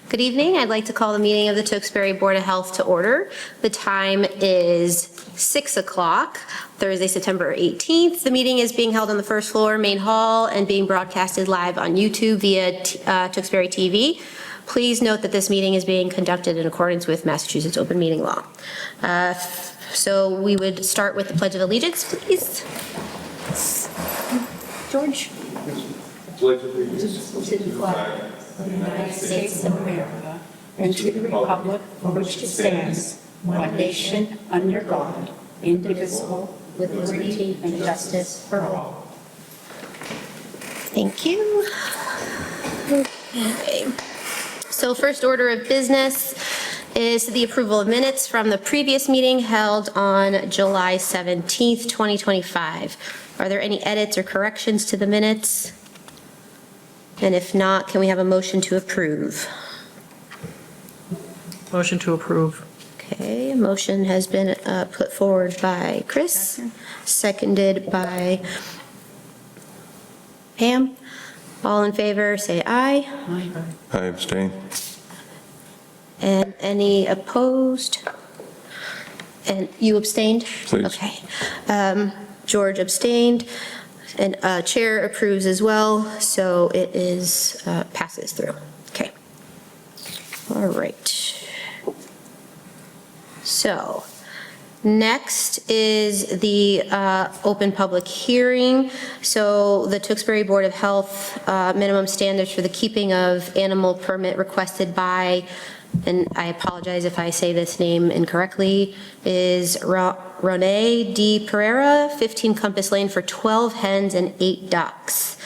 Good evening. I'd like to call the meeting of the Tewksbury Board of Health to order. The time is 6 o'clock, Thursday, September 18th. The meeting is being held on the first floor, main hall, and being broadcasted live on YouTube via Tewksbury TV. Please note that this meeting is being conducted in accordance with Massachusetts open meeting law. So we would start with the Pledge of Allegiance, please. George? Pledge allegiance to the flag of the United States of America and to the republic for which it stands, one nation, under God, indivisible, with liberty and justice for all. Thank you. Okay. So first order of business is the approval of minutes from the previous meeting held on July 17th, 2025. Are there any edits or corrections to the minutes? And if not, can we have a motion to approve? Motion to approve. Okay, a motion has been put forward by Chris, seconded by Pam. All in favor, say aye. I abstain. And any opposed? And you abstained? Please. Okay. George abstained, and Chair approves as well, so it is, passes through. Okay. All right. So, next is the open public hearing. So the Tewksbury Board of Health minimum standards for the keeping of animal permit requested by, and I apologize if I say this name incorrectly, is Rene D. Pereira, 15 Compass Lane, for 12 hens and 8 ducks.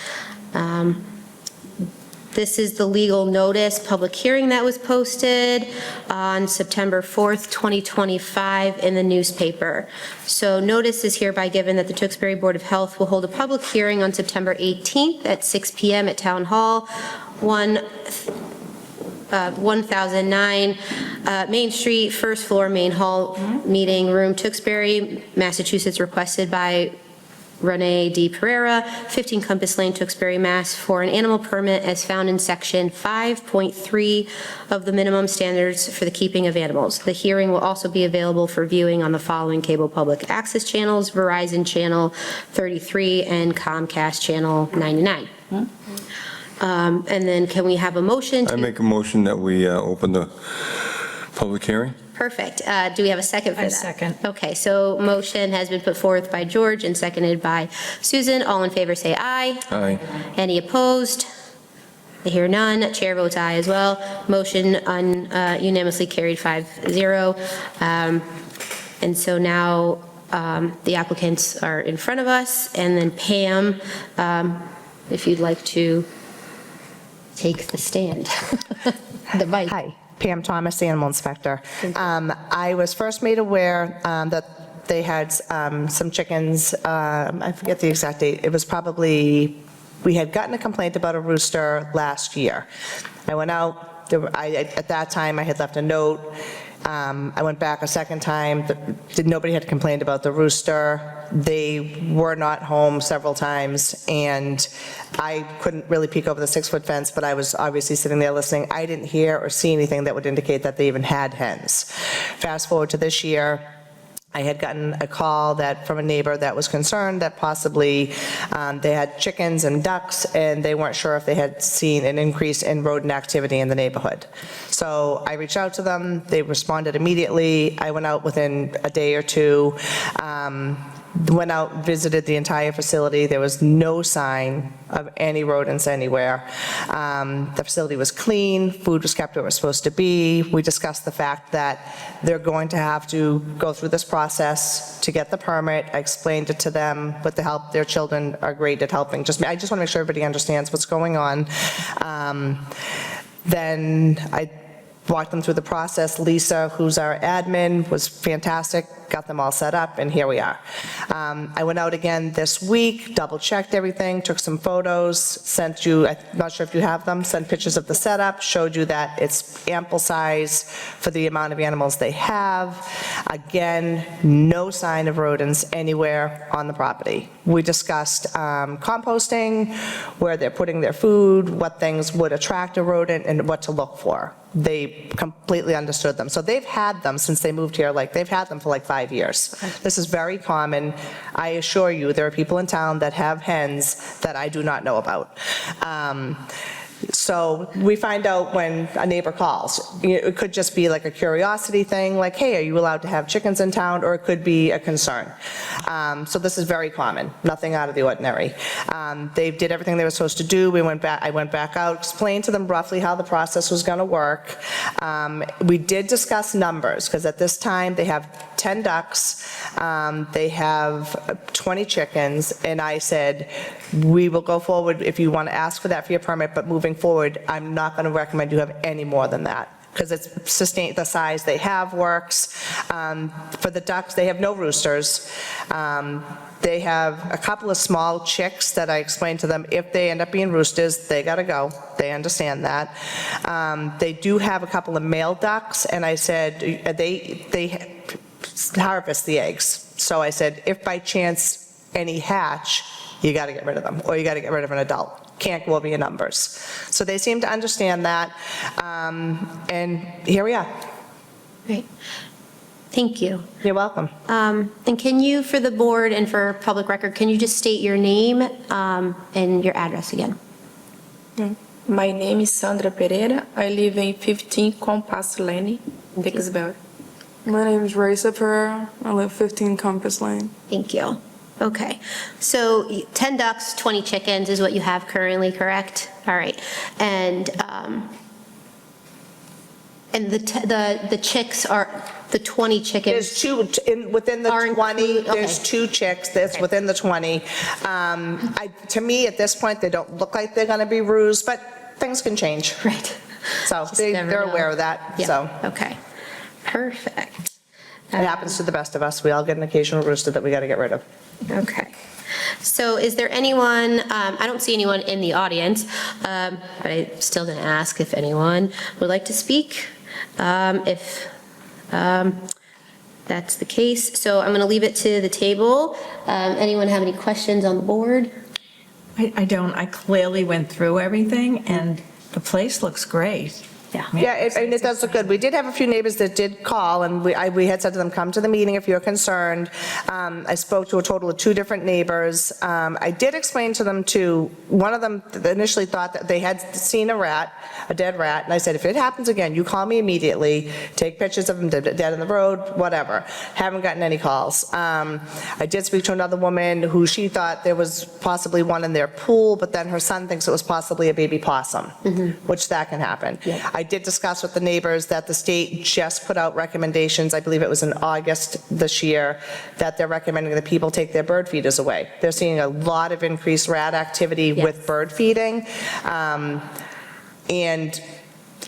This is the legal notice public hearing that was posted on September 4th, 2025 in the newspaper. So notice is hereby given that the Tewksbury Board of Health will hold a public hearing on September 18th at 6 p.m. at Town Hall, 1009 Main Street, first floor, main hall, meeting room, Tewksbury, Massachusetts, requested by Rene D. Pereira, 15 Compass Lane, Tewksbury, Mass., for an animal permit as found in section 5.3 of the minimum standards for the keeping of animals. The hearing will also be available for viewing on the following cable public access channels: Verizon Channel 33 and Comcast Channel 99. And then can we have a motion? I make a motion that we open the public hearing. Perfect. Do we have a second for that? I second. Okay, so motion has been put forth by George and seconded by Susan. All in favor say aye. Aye. Any opposed? I hear none. Chair votes aye as well. Motion unanimously carried 5-0. And so now the applicants are in front of us. And then Pam, if you'd like to take the stand. The mic. Hi, Pam Thomas, Animal Inspector. I was first made aware that they had some chickens, I forget the exact date, it was probably, we had gotten a complaint about a rooster last year. I went out, at that time I had left a note. I went back a second time, nobody had complained about the rooster. They were not home several times, and I couldn't really peek over the 6-foot fence, but I was obviously sitting there listening. I didn't hear or see anything that would indicate that they even had hens. Fast forward to this year, I had gotten a call from a neighbor that was concerned that possibly they had chickens and ducks, and they weren't sure if they had seen an increase in rodent activity in the neighborhood. So I reached out to them. They responded immediately. I went out within a day or two. Went out, visited the entire facility. There was no sign of any rodents anywhere. The facility was clean. Food was kept where it was supposed to be. We discussed the fact that they're going to have to go through this process to get the permit. I explained it to them with the help. Their children are great at helping. I just want to make sure everybody understands what's going on. Then I walked them through the process. Lisa, who's our admin, was fantastic, got them all set up, and here we are. I went out again this week, double-checked everything, took some photos, sent you, I'm not sure if you have them, sent pictures of the setup, showed you that it's ample size for the amount of animals they have. Again, no sign of rodents anywhere on the property. We discussed composting, where they're putting their food, what things would attract a rodent, and what to look for. They completely understood them. So they've had them since they moved here, like, they've had them for like 5 years. This is very common. I assure you, there are people in town that have hens that I do not know about. So we find out when a neighbor calls. It could just be like a curiosity thing, like, hey, are you allowed to have chickens in town? Or it could be a concern. So this is very common, nothing out of the ordinary. They did everything they were supposed to do. I went back out, explained to them roughly how the process was going to work. We did discuss numbers, because at this time, they have 10 ducks, they have 20 chickens, and I said, we will go forward if you want to ask for that for your permit, but moving forward, I'm not going to recommend you have any more than that, because it's the size they have works. For the ducks, they have no roosters. They have a couple of small chicks that I explained to them, if they end up being roosters, they gotta go. They understand that. They do have a couple of male ducks, and I said, they harvest the eggs. So I said, if by chance any hatch, you gotta get rid of them, or you gotta get rid of an adult. Can't go over your numbers. So they seem to understand that, and here we are. Great. Thank you. You're welcome. And can you, for the board and for public record, can you just state your name and your address again? My name is Sandra Pereira. I live in 15 Compass Lane, Dixbury. My name is Raisa Pereira. I live 15 Compass Lane. Thank you. Okay. So 10 ducks, 20 chickens is what you have currently, correct? All right. And the chicks are, the 20 chickens? There's two, within the Are 20, included- there's okay. 2 chicks that's Okay. within the 20. To me, at this point, they don't look like they're gonna be roos, but things can change. Right. So Just never they're know. aware of that, Yeah. so Okay. Perfect. it happens to the best of us. We all get an occasional rooster that we gotta get rid of. Okay. So is there anyone, I don't see anyone in the audience, but I'm still going to ask if anyone would like to speak. If that's the case, so I'm going to leave it to the table. Anyone have any questions on the board? I don't. I clearly went through everything, and the place looks great. Yeah. Yeah, it does look good. We did have a few neighbors that did call, and we had said to them, come to the meeting if you're concerned. I spoke to a total of 2 different neighbors. I did explain to them, too, one of them initially thought that they had seen a dead rat, and I said, if it happens again, you call me immediately, take pictures of them dead in the road, whatever. Haven't gotten any calls. I did speak to another woman who she thought there was possibly one in their pool, but then her son thinks it was possibly a baby possum, which that can happen. I did discuss with the neighbors that the state just put out recommendations, I believe it was in August this year, that they're recommending that people take their bird feeders away. They're seeing a lot of increased rat activity with bird feeding. And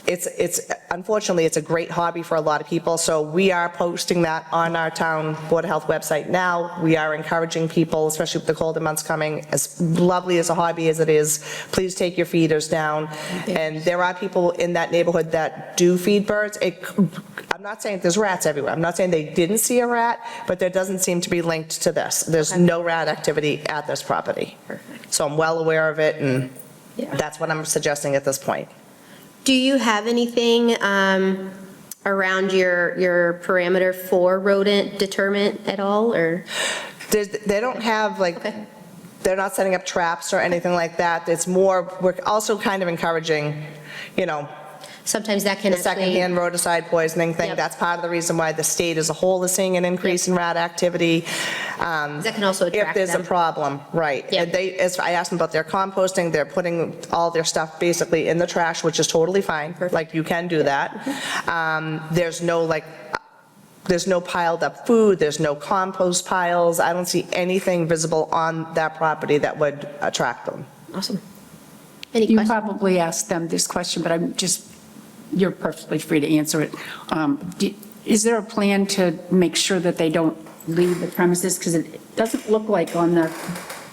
it's unfortunately, it's a great hobby for a lot of people, so we are posting that on our town Board of Health website now. We are encouraging people, especially with the colder months coming, as lovely as a hobby as it is, please take your feeders down. And there are people in that neighborhood that do feed birds. I'm not saying there's rats everywhere. I'm not saying they didn't see a rat, but there doesn't seem to be linked to this. There's no rat activity at this property. So I'm well aware of it, and that's what I'm suggesting at this point. Do you have anything around your parameter for rodent deterrent at all, or? They don't have, like, Okay. they're not setting up traps or anything like that. It's more, we're also kind of encouraging, Sometimes that can the actually. secondhand rodenticide poisoning thing. Yep. That's part of the reason why the state as a whole is seeing an increase in rat activity. That can also attract If there's a them. problem, right. Yep. And as I asked them about their composting, they're putting all their stuff basically in the trash, which is totally fine. Like, you can do that. There's no piled up food, there's no compost piles. I don't see anything visible on that property that would attract them. Awesome. Any You questions? probably asked them this question, but you're perfectly free to answer it. Is there a plan to make sure that they don't leave the premises? Because it doesn't look like on the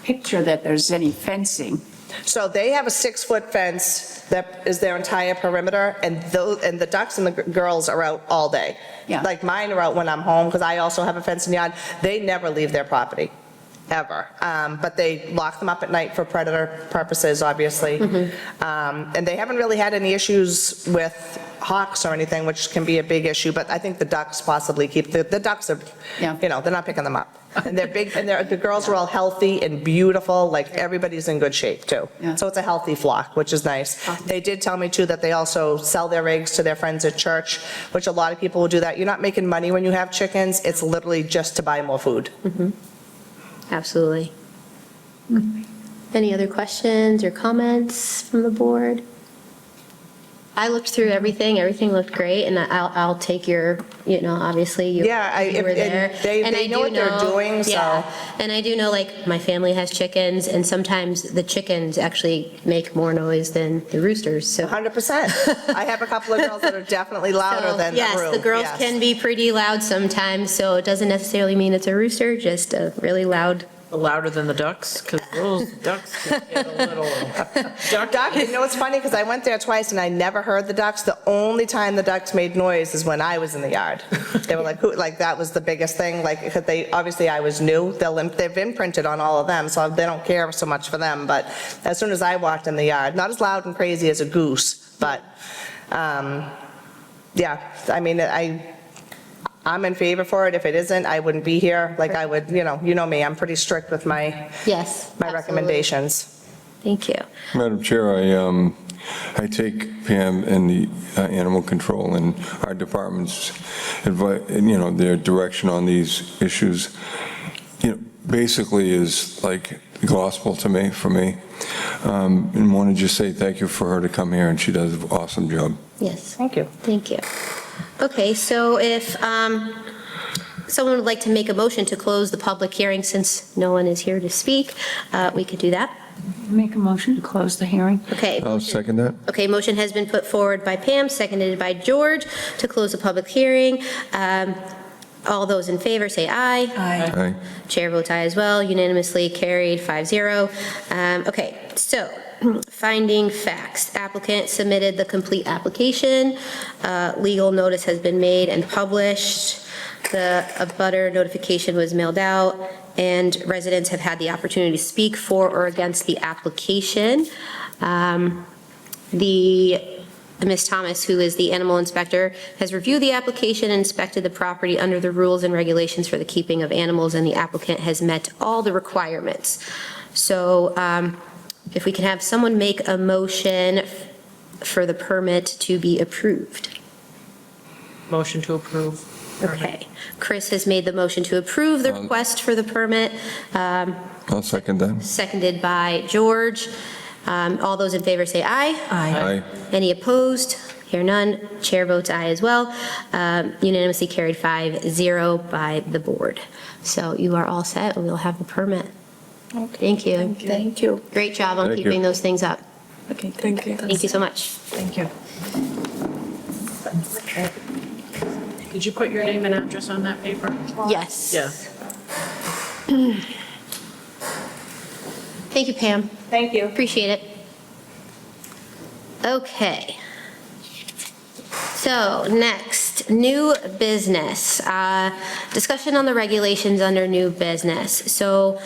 picture that there's any fencing. So they have a 6-foot fence that is their entire perimeter, and the ducks and the girls are out all day. Yeah. Like mine are out when I'm home, because I also have a fence in the yard. They never leave their property, ever. But they lock them up at night for predator purposes, obviously. And they haven't really had any issues with hawks or anything, which can be a big issue, but I think the ducks possibly keep, the ducks are, Yeah. they're not picking them up. And they're big, and the girls are all healthy and beautiful, like everybody's in good shape too. Yeah. So it's a healthy flock, which is nice. They did tell me too that they also sell their eggs to their friends at church, which a lot of people will do that. You're not making money when you have chickens, it's literally just to buy more food. Absolutely. Any other questions or comments from the board? I looked through everything looked great, and I'll take your, obviously, you Yeah, you were and there. they And I know do what they're doing, so- Yeah, and I do know, like, my family has chickens, and sometimes the chickens actually make more noise than the roosters, so. 100%. I have a couple of girls that are definitely louder So, than the room. yes, the girls Yes. can be pretty loud sometimes, so it doesn't necessarily mean it's a rooster, just a really loud. Louder than the ducks, because those ducks can get a little Duck, you know what's funny, because I went there twice and I never heard the ducks. The only time the ducks made noise is when I was in the yard. They were like, who, like, that was the biggest thing, like, because they, obviously I was new, they've imprinted on all of them, so they don't care so much for them, but as soon as I walked in the yard, not as loud and crazy as a goose, but, yeah, I mean, I'm in favor for it. If it isn't, I wouldn't be here. Like I would, you know me, I'm pretty strict with my Yes. my absolutely. recommendations. Thank you. Madam Chair, I take Pam and the animal control and our department's their direction on these issues, basically is like gospel to me, for me. And want to just say thank you for her to come here, and she does an awesome job. Yes. Thank you. Thank you. Okay, so if someone would like to make a motion to close the public hearing, since no one is here to speak, we could do that. Make a motion to close the hearing. Okay. I'll second that. Okay, motion has been put forward by Pam, seconded by George, to close the public hearing. All those in favor say aye. Aye. Chair votes aye as well, unanimously carried 5-0. Okay, so finding facts. Applicant submitted the complete application. Legal notice has been made and published. The abutter notification was mailed out, and residents have had the opportunity to speak for or against the application. Ms. Thomas, who is the animal inspector, has reviewed the application and inspected the property under the rules and regulations for the keeping of animals, and the applicant has met all the requirements. So if we can have someone make a motion for the permit to be approved. motion to approve. Okay. Chris has made the motion to approve the request for the permit, I'll second that. seconded by George. All those in favor say aye. Aye. Any opposed? Hear none. Chair votes aye as well. Unanimously carried 5-0 by the board. So you are all set, and we'll have the permit. Thank you. Thank you. Great job on Thank you. keeping those things up. Okay, Thank you. Thank you so much. Thank you. Did you put your name and address on that paper? Yes. Yeah. Thank you, Pam. Thank you. Appreciate it. Okay. So next, new business. Discussion on the regulations under new business. So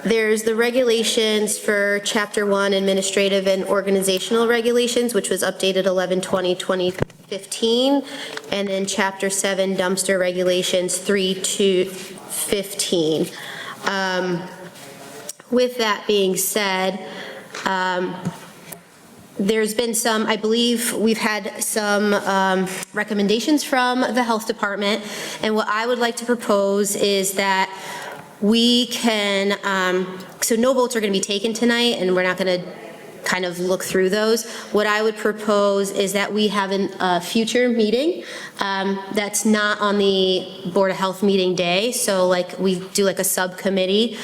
there's the regulations for Chapter 1, Administrative and Organizational Regulations, which was updated 11/20/2015, and then Chapter 7, Dumpster Regulations 3/2/15. With that being said, there's been some, I believe we've had some recommendations from the Health Department, and what I would like to propose is that we can, so no votes are going to be taken tonight, and we're not going to kind of look through those. What I would propose is that we have a future meeting that's not on the Board of Health meeting day. So like we do like a subcommittee,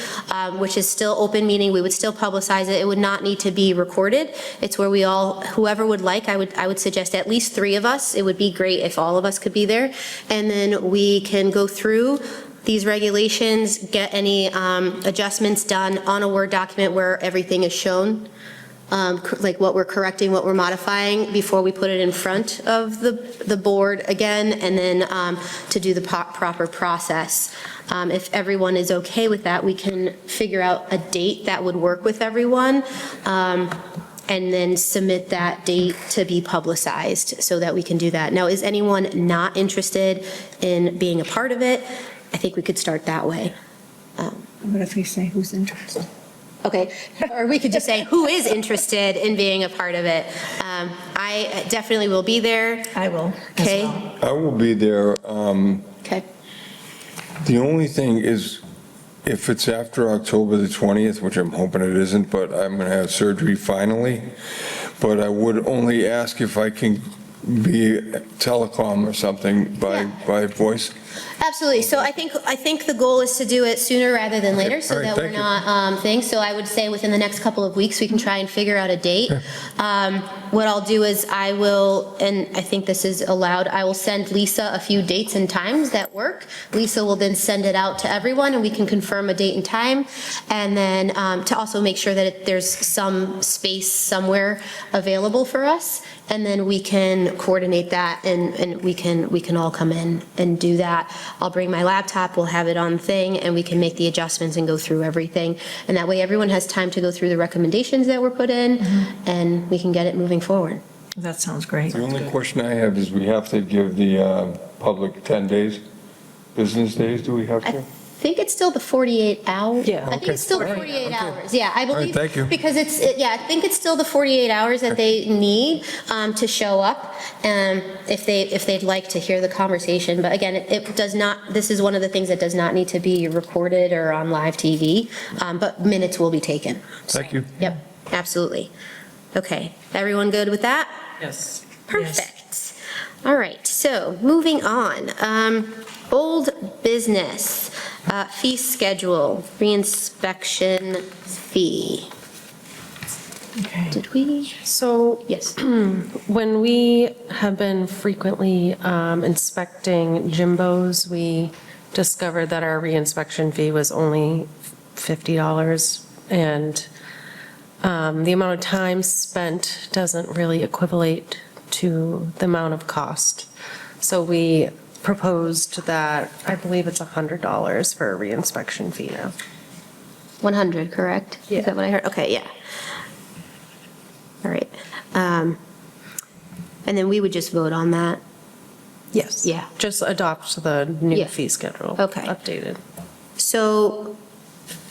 which is still open meeting. We would still publicize it. It would not need to be recorded. It's where we all, whoever would like, I would suggest at least 3 of us. It would be great if all of us could be there. And then we can go through these regulations, get any adjustments done on a Word document where everything is shown, like what we're correcting, what we're modifying, before we put it in front of the board again, and then to do the proper process. If everyone is okay with that, we can figure out a date that would work with everyone, and then submit that date to be publicized so that we can do that. Now, is anyone not interested in being a part of it? I think we could start that way. What if we say who's interested? Okay, or we could just say who is interested in being a part of it. I definitely will be there. I will. Okay, I will be there. okay. The only thing is, if it's after October the 20th, which I'm hoping it isn't, but I'm going to have surgery finally, but I would only ask if I can be telecom or something by voice. Absolutely. So I think the goal is to do it sooner rather than later, so All right, that we're thank you. not things. So I would say within the next couple of weeks, we can try and figure out a date. What I'll do is I will, and I think this is allowed, I will send Lisa a few dates and times that work. Lisa will then send it out to everyone, and we can confirm a date and time. And then to also make sure that there's some space somewhere available for us. And then we can coordinate that, and we can all come in and do that. I'll bring my laptop, we'll have it on thing, and we can make the adjustments and go through everything. And that way, everyone has time to go through the recommendations that were put in, and we can get it moving forward. That sounds great. The only question I have is, we have to give the public 10 days, business days, do we have I to? think it's still the 48 hours. Yeah. I think it's still the 48 hours. Yeah, I believe. thank you. Because I think it's still the 48 hours that they need to show up, if they'd like to hear the conversation. But again, it does not, this is one of the things that does not need to be recorded or on live TV, but minutes will be taken. Thank you. Yep, absolutely. Okay, everyone good with that? Yes. Perfect. All right, so moving on. Old business, fee schedule, reinspection fee. Okay. Did we? So Yes. when we have been frequently inspecting Jimbo's, we discovered that our reinspection fee was only $50, and the amount of time spent doesn't really equivalate to the amount of cost. So we proposed that, I believe it's $100 for a reinspection fee now. 100, correct? Yeah. Is that what I heard? Okay, yeah. All right. And then we would just vote on that. Yes. Yeah. Just adopt the Yeah. new fee schedule. Okay. Updated. So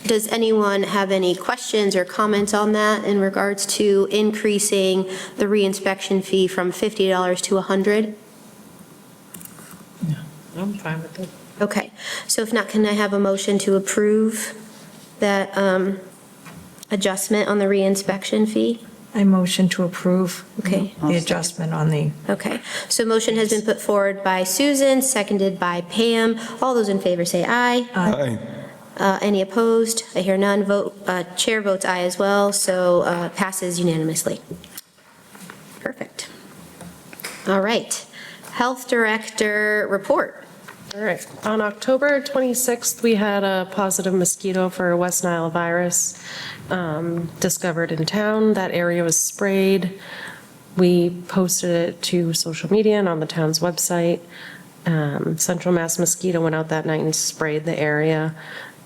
does anyone have any questions or comments on that in regards to increasing the reinspection fee from $50 to $100? I'm fine with it. Okay, so if not, can I have a motion to approve that adjustment on the reinspection fee? I motion to approve. Okay. The adjustment on the, Okay, so motion has been put forward by Susan, seconded by Pam. All those in favor say aye. Aye. Any opposed? I hear none. Chair votes aye as well, so passes unanimously. Perfect. All right, Health Director report. All right. On October 26th, we had a positive mosquito for West Nile virus discovered in town. That area was sprayed. We posted it to social media and on the town's website. Central Mass Mosquito went out that night and sprayed the area.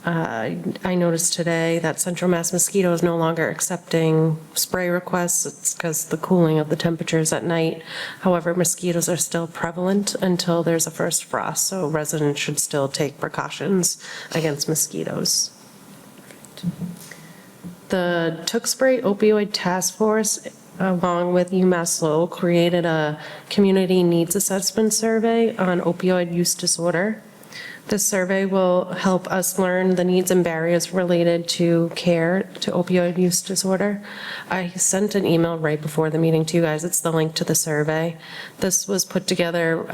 I noticed today that Central Mass Mosquito is no longer accepting spray requests. It's because the cooling of the temperatures at night. However, mosquitoes are still prevalent until there's a first frost, so residents should still take precautions against mosquitoes. The Tewksbury Opioid Task Force, along with UMass Lowell, created a community needs assessment survey on opioid use disorder. This survey will help us learn the needs and barriers related to care to opioid use disorder. I sent an email right before the meeting to you guys. It's the link to the survey. This was put together,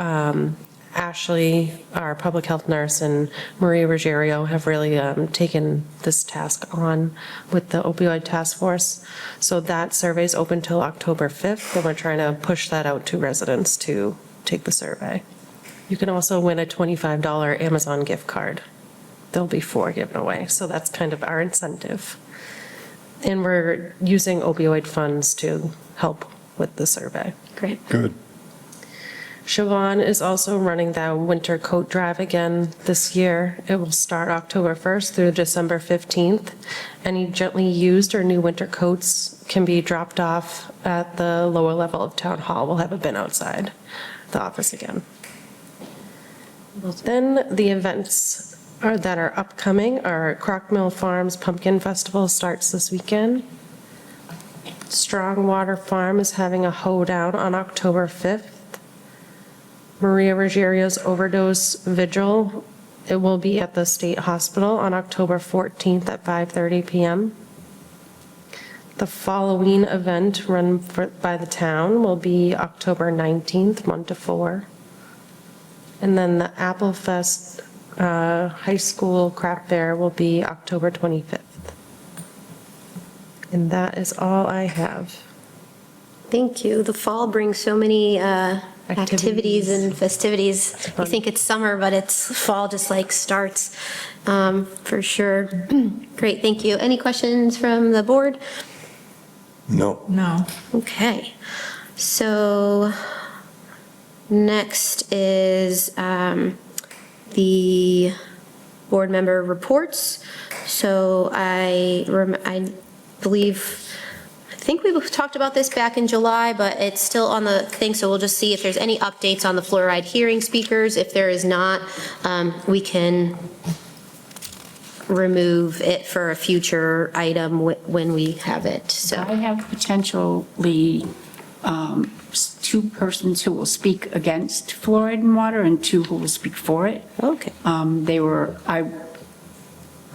Ashley, our public health nurse, and Maria Ruggiero have really taken this task on with the opioid task force. So that survey is open till October 5th, and we're trying to push that out to residents to take the survey. You can also win a $25 Amazon gift card. There'll be 4 given away, so that's kind of our incentive. And we're using opioid funds to help with the survey. Great. Good. Siobhan is also running the winter coat drive again this year. It will start October 1st through December 15th. Any gently used or new winter coats can be dropped off at the lower level of Town Hall. We'll have a bin outside the office again. Then the events that are upcoming are Crock Mill Farms Pumpkin Festival starts this weekend. Strongwater Farm is having a hoedown on October 5th. Maria Ruggiero's overdose vigil, it will be at the State Hospital on October 14th at 5:30 p.m. The Halloween event run by the town will be October 19th, 1 to 4. And then the Apple Fest High School Craft Fair will be October 25th. And that is all I have. Thank you. The fall brings so many activities and festivities. You think it's summer, but it's fall just like starts for sure. Great, thank you. Any questions from the board? No. No. Okay, so next is the board member reports. So I think we talked about this back in July, but it's still on the thing, so we'll just see if there's any updates on the fluoride hearing speakers. If there is not, we can remove it for a future item when we have it, so. I have potentially 2 persons who will speak against fluoride in water and 2 who will speak for it. Okay. I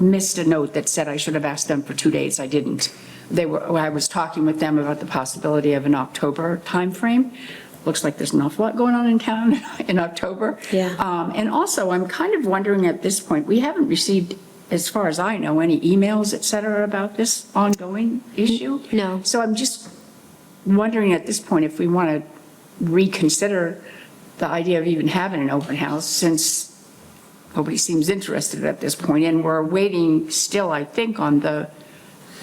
missed a note that said I should have asked them for 2 days. I didn't. I was talking with them about the possibility of an October timeframe. Looks like there's an awful lot going on in town in October. Yeah. And also, I'm kind of wondering at this point, we haven't received, as far as I know, any emails, et cetera, about this ongoing issue. No. So I'm just wondering at this point if we want to reconsider the idea of even having an open house, since nobody seems interested at this point, and we're waiting still, I think, on the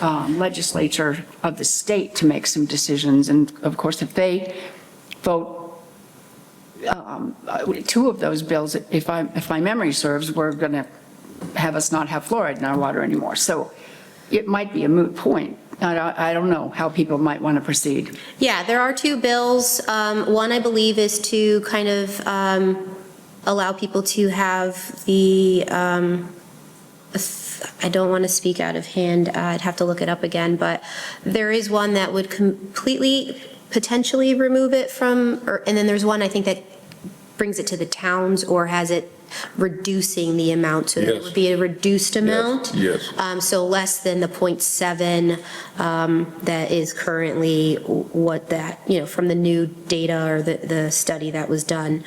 legislature of the state to make some decisions. And of course, if they vote 2 of those bills, if my memory serves, we're going to have us not have fluoride in our water anymore. So it might be a moot point. I don't know how people might want to proceed. Yeah, there are 2 bills. One, I believe, is to kind of allow people to have the, I don't want to speak out of hand, I'd have to look it up again, but there is one that would completely, potentially remove it from, and then there's one, I think, that brings it to the towns or has it reducing the amount, so it would be a reduced amount. Yes. So less than the 0.7 that is currently what that, from the new data or the study that was done,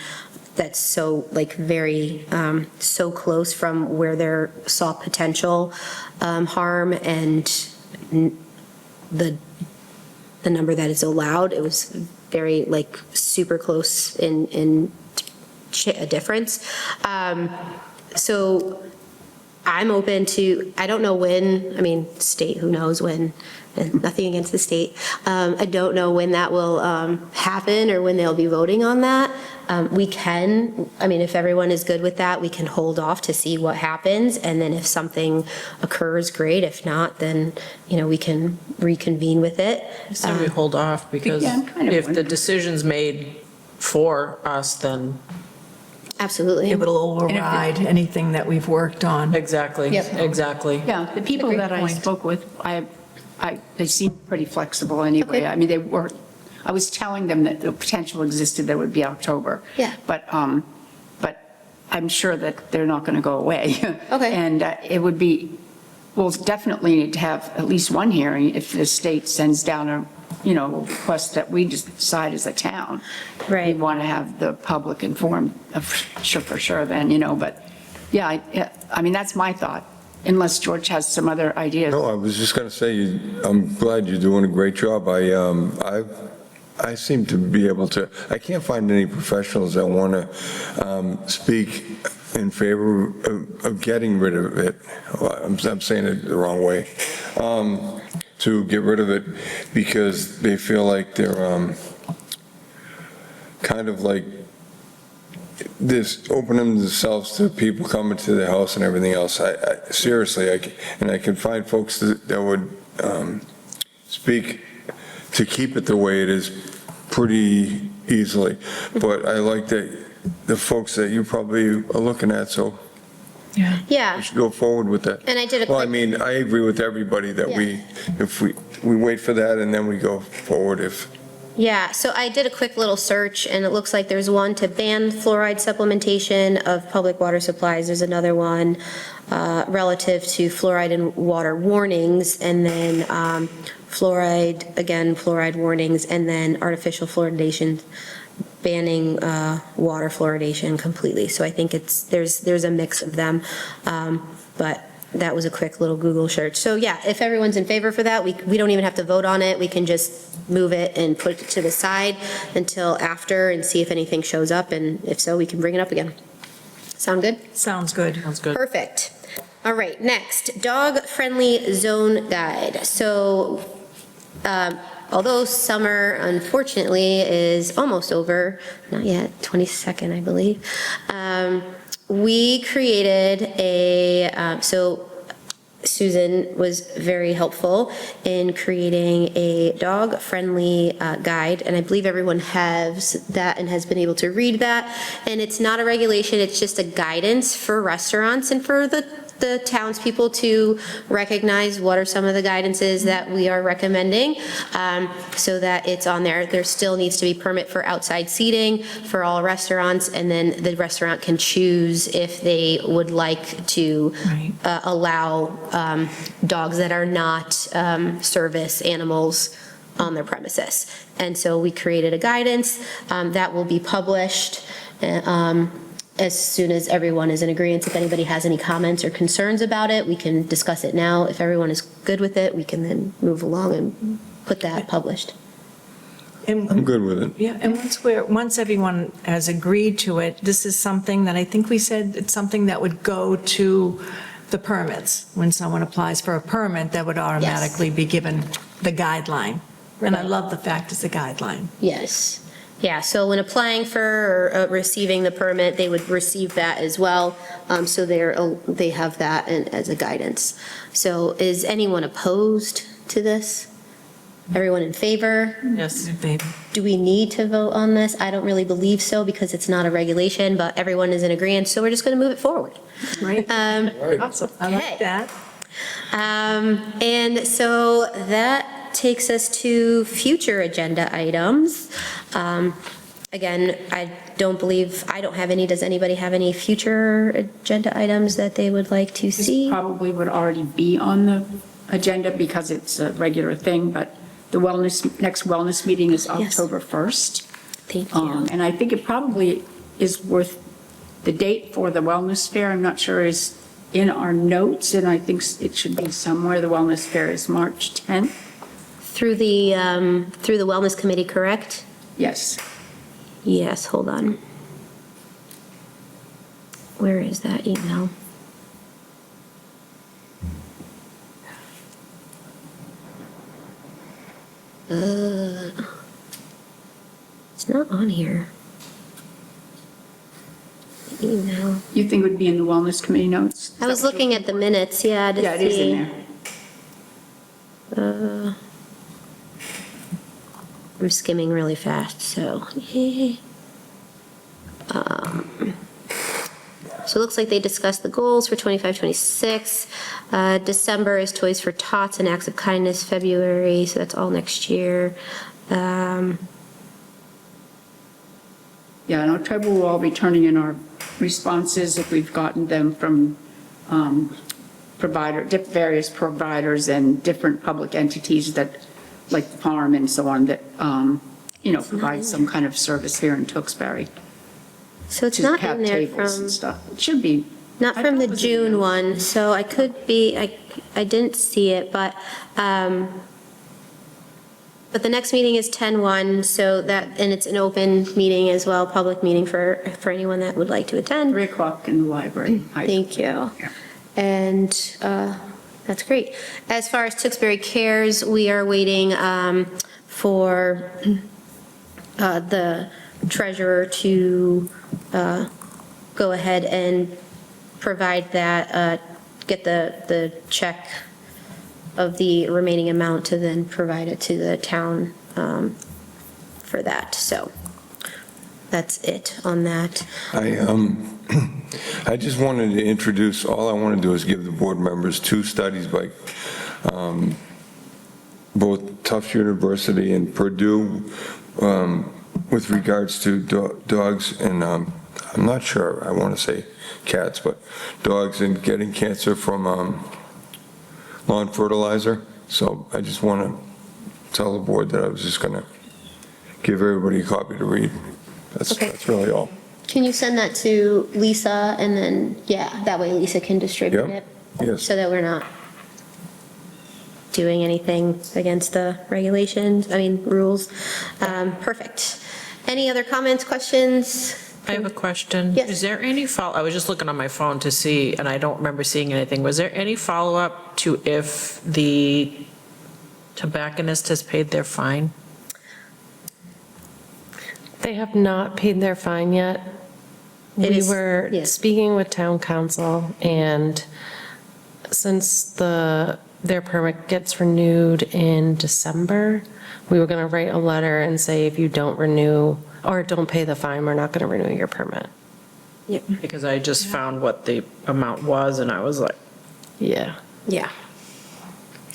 that's so very, so close from where there saw potential harm and the number that is allowed, it was very super close in a difference. So I'm open to, I don't know when, state, who knows when, and nothing against the state. I don't know when that will happen or when they'll be voting on that. We can, if everyone is good with that, we can hold off to see what happens. And then if something occurs, great. If not, then, we can reconvene with it. So we hold off because Yeah, I'm kind of if the wondering. decision's made for us, then. Absolutely. It will override anything that we've worked on. Exactly, exactly. Yeah, the people that I spoke with, they seemed pretty flexible anyway. Okay. They were, I was telling them that the potential existed that would be October. Yeah. But I'm sure that they're not going to go away. Okay. And it would be, we'll definitely need to have at least one hearing if the state sends down a, request that we just decide as a town. Right. We want to have the public informed, for sure then, but yeah, I mean, that's my thought, unless George has some other ideas. No, I was just going to say, I'm glad you're doing a great job. I seem to be able to, I can't find any professionals that want to speak in favor of getting rid of it. Well, I'm saying it the wrong way. To get rid of it because they feel like they're kind of like this, opening themselves to people coming to their house and everything else. Seriously, I can find folks that would speak to keep it the way it is pretty easily. But I like that the folks that you probably are looking at, so Yeah. we should go forward with that. And I did a Well, I quick- mean, I agree with everybody that if we wait for that and then we go forward if. Yeah, so I did a quick little search, and it looks like there's one to ban fluoride supplementation of public water supplies. There's another one relative to fluoride in water warnings, and then fluoride warnings, and then artificial fluoridation, banning water fluoridation completely. So I think there's a mix of them, but that was a quick little Google search. So yeah, if everyone's in favor for that, we don't even have to vote on it. We can just move it and put it to the side until after and see if anything shows up, and if so, we can bring it up again. Sound good? Sounds good. Perfect. All right, next, dog-friendly zone guide. So, although summer unfortunately is almost over, not yet, 22nd, I believe, we created so Susan was very helpful in creating a dog-friendly guide, and I believe everyone has that and has been able to read that. And it's not a regulation, it's just a guidance for restaurants and for the townspeople to recognize what are some of the guidances that we are recommending, so that it's on there. There still needs to be permit for outside seating for all restaurants, and then the restaurant can choose if they would like to allow dogs that are not service animals on their premises. And so we created a guidance that will be published as soon as everyone is in agreement. If anybody has any comments or concerns about it, we can discuss it now. If everyone is good with it, we can then move along and put that published. I'm good with it. Yeah, and once everyone has agreed to it, this is something that I think we said, it's something that would go to the permits. When someone applies for a permit, that would automatically be given the guideline. And I love the fact it's a guideline. Yes. Yeah, so when applying for or receiving the permit, they would receive that as well. So they have that as a guidance. So is anyone opposed to this? Everyone in favor? Yes, baby. Do we need to vote on this? I don't really believe so because it's not a regulation, but everyone is in agreement, so we're just going to move it forward. Right. Awesome. I Okay. like that. And so that takes us to future agenda items. Again, I don't have any. Does anybody have any future agenda items that they would like to This see? probably would already be on the agenda because it's a regular thing, but the next wellness meeting is Yes. October 1st. Thank you. And I think it probably is worth, the date for the wellness fair, I'm not sure is in our notes, and I think it should be somewhere. The wellness fair is March 10th. Through the Wellness Committee, correct? Yes. Yes, hold on. Where is that email? It's not on here. Email. You think it would be in the wellness committee notes? I was looking at the minutes, yeah, to see. Yeah, it is in there. I'm skimming really fast, so. So it looks like they discussed the goals for 25-26. December is Toys for Tots and Acts of Kindness. February, so that's all next year. Yeah, in October, we'll all be turning in our responses, if we've gotten them from various providers and different public entities that, like the farm and so on, that, provide some kind of service here in Tewksbury. So it's to not have in there tables from, and stuff. It should be. not I from thought the it was in there. June one, so I could be, I didn't see it, but the next meeting is 10/1, so that, and it's an open meeting as well, public meeting for anyone that would like to attend. 3 o'clock in the library. Thank you. Yeah. And that's great. As far as Tewksbury Cares, we are waiting for the treasurer to go ahead and provide that, get the check of the remaining amount to then provide it to the town for that. So that's it on that. I just wanted to introduce, all I want to do is give the board members 2 studies by both Tufts University and Purdue with regards to dogs and, I'm not sure, I want to say cats, but dogs and getting cancer from lawn fertilizer. So I just want to tell the board that I was just going to give everybody a copy to read. That's really all. Can you send that to Lisa and then, yeah, that way Lisa can distribute Yeah, it? yes. So that we're not doing anything against the regulations, rules. Perfect. Any other comments, questions? I have a question. Yes. Is there any I was just looking on my phone to see, and I don't remember seeing anything. Was there any follow-up to if the tobacconist has paid their fine? They have not paid their fine yet. It We is- were yes. speaking with town council, and since their permit gets renewed in December, we were going to write a letter and say, if you don't renew or don't pay the fine, we're not going to renew your permit. Because I just found what the amount was, and I was like, Yeah. Yeah.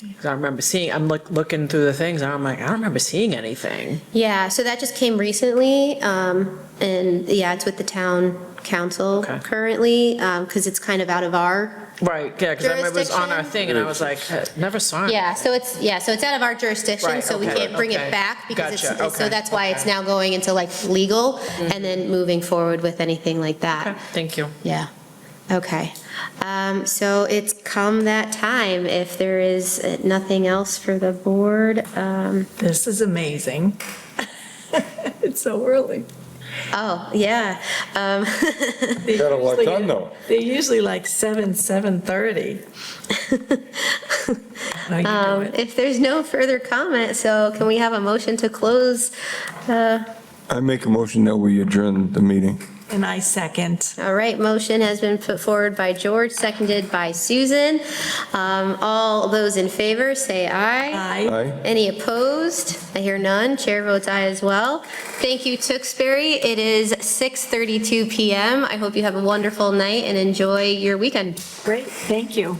because I remember seeing, I'm looking through the things, and I'm like, I don't remember seeing anything. Yeah, so that just came recently, and yeah, it's with the town council Okay. currently, because it's kind of out of our. Right, yeah, because I remember it was on our Jurisdiction? thing, and I was like, never saw it. Yeah, so it's out of our jurisdiction, Right, so we okay, can't bring okay. it back because Gotcha, so okay, that's why it's okay. now going into like legal and then moving forward with anything like that. Okay, thank you. Yeah, okay. So it's come that time, if there is nothing else for the board. This is amazing. It's so early. Oh, yeah. Got a lot done, though. They're usually like 7:30. No, you do it. If there's no further comment, so can we have a motion to close? I make a motion that we adjourn the meeting. And I second. All right, motion has been put forward by George, seconded by Susan. All those in favor, say aye. Aye. Aye? Any opposed? I hear none. Chair votes aye as well. Thank you, Tewksbury. It is 6:32 PM. I hope you have a wonderful night and enjoy your weekend. Great, thank you.